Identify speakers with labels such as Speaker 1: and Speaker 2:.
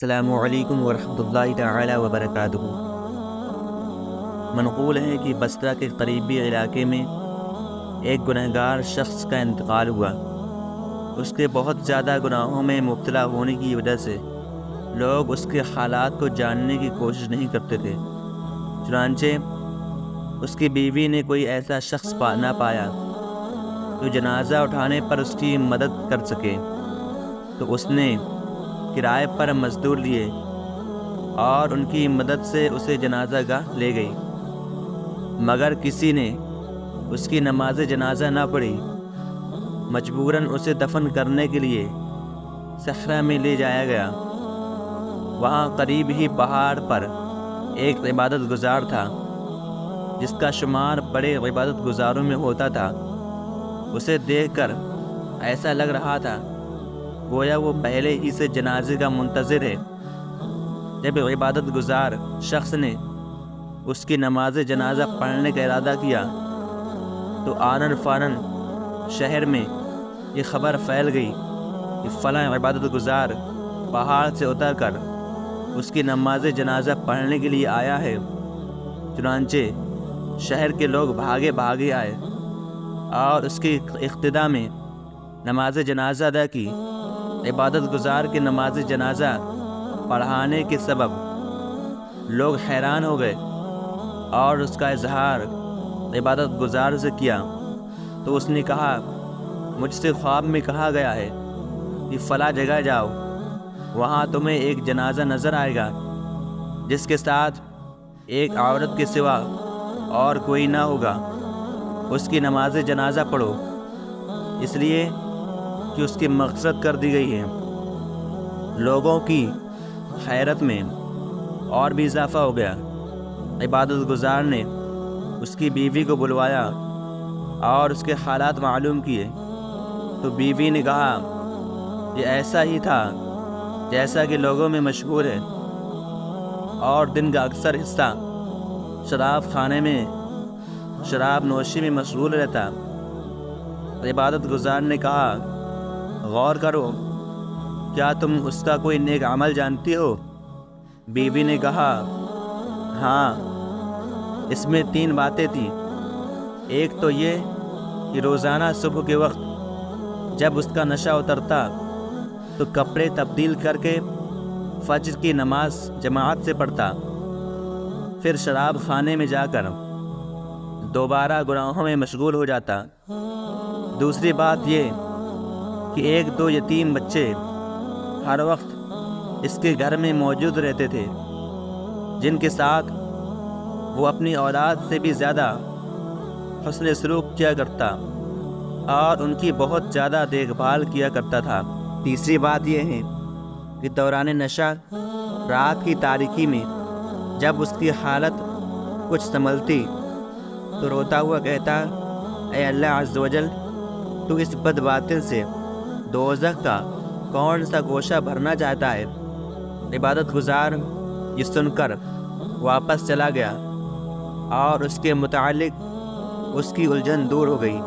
Speaker 1: السلام علیکم ورحمۃ اللہ تعالی وبرکاتہ۔ منقول ہے کہ بصرہ کے قریبی علاقے میں ایک گنہگار شخص کا انتقال ہوا۔ اس کے بہت زیادہ گناہوں میں مبتلا ہونے کی وجہ سے لوگ اس کے حالات کو جاننے کی کوشش نہیں کرتے تھے۔ چنانچہ اس کی بیوی نے کوئی ایسا شخص نہ پایا جو جنازہ اٹھانے پر اس کی مدد کر سکے، تو اس نے کرائے پر مزدور لیے اور ان کی مدد سے اسے جنازہ گاہ لے گئی، مگر کسی نے اس کی نماز جنازہ نہ پڑھی۔ مجبوراً اسے دفن کرنے کے لیے صحرا میں لے جایا گیا۔ وہاں قریب ہی پہاڑ پر ایک عبادت گزار تھا جس کا شمار بڑے عبادت گزاروں میں ہوتا تھا۔ اسے دیکھ کر ایسا لگ رہا تھا گویا وہ پہلے ہی سے جنازے کا منتظر ہے۔ جب عبادت گزار شخص نے اس کی نماز جنازہ پڑھنے کا ارادہ کیا تو آنن فانن شہر میں یہ خبر پھیل گئی کہ فلاں عبادت گزار پہاڑ سے اتر کر اس کی نماز جنازہ پڑھنے کے لیے آیا ہے۔ چنانچہ شہر کے لوگ بھاگے بھاگے آئے اور اس کی اقتداء میں نماز جنازہ ادا کی۔ عبادت گزار کی نماز جنازہ پڑھانے کے سبب لوگ حیران ہو گئے اور اس کا اظہار عبادت گزار سے کیا تو اس نے کہا، مجھ سے خواب میں کہا گیا ہے کہ فلاں جگہ جاؤ، وہاں تمہیں ایک جنازہ نظر آئے گا جس کے ساتھ ایک عورت کے سوا اور کوئی نہ ہوگا۔ اس کی نماز جنازہ پڑھو، اس لیے کہ اس کی مغفرت کر دی گئی ہے۔ لوگوں کی حیرت میں اور بھی اضافہ ہو گیا۔ عبادت گزار نے اس کی بیوی کو بلوایا اور اس کے حالات معلوم کیے تو بیوی نے کہا، یہ ایسا ہی تھا جیسا کہ لوگوں میں مشہور ہے، اور دن کا اکثر حصہ شراب خانے میں شراب نوشی میں مشغول رہتا۔ عبادت گزار نے کہا، غور کرو، کیا تم اس کا کوئی نیک عمل جانتی ہو؟ بیوی نے کہا، ہاں، اس میں 3 باتیں تھیں۔ ایک تو یہ کہ روزانہ صبح کے وقت جب اس کا نشہ اترتا تو کپڑے تبدیل کر کے فجر کی نماز جماعت سے پڑھتا، پھر شراب خانے میں جا کر دوبارہ گناہوں میں مشغول ہو جاتا۔ دوسری بات یہ کہ 1-2 یتیم بچے ہر وقت اس کے گھر میں موجود رہتے تھے، جن کے ساتھ وہ اپنی اولاد سے بھی زیادہ حسن سلوک کیا کرتا اور ان کی بہت زیادہ دیکھ بھال کیا کرتا تھا۔ تیسری بات یہ ہے کہ دوران نشہ رات کی تاریکی میں جب اس کی حالت کچھ سنبھلتی تو روتا ہوا کہتا، اے اللہ عز و جل، تو اس بد باطل سے دوزخ کا کون سا گوشہ بھرنا چاہتا ہے؟ عبادت گزار یہ سن کر واپس چلا گیا اور اس کے متعلق اس کی الجھن دور ہو گئی۔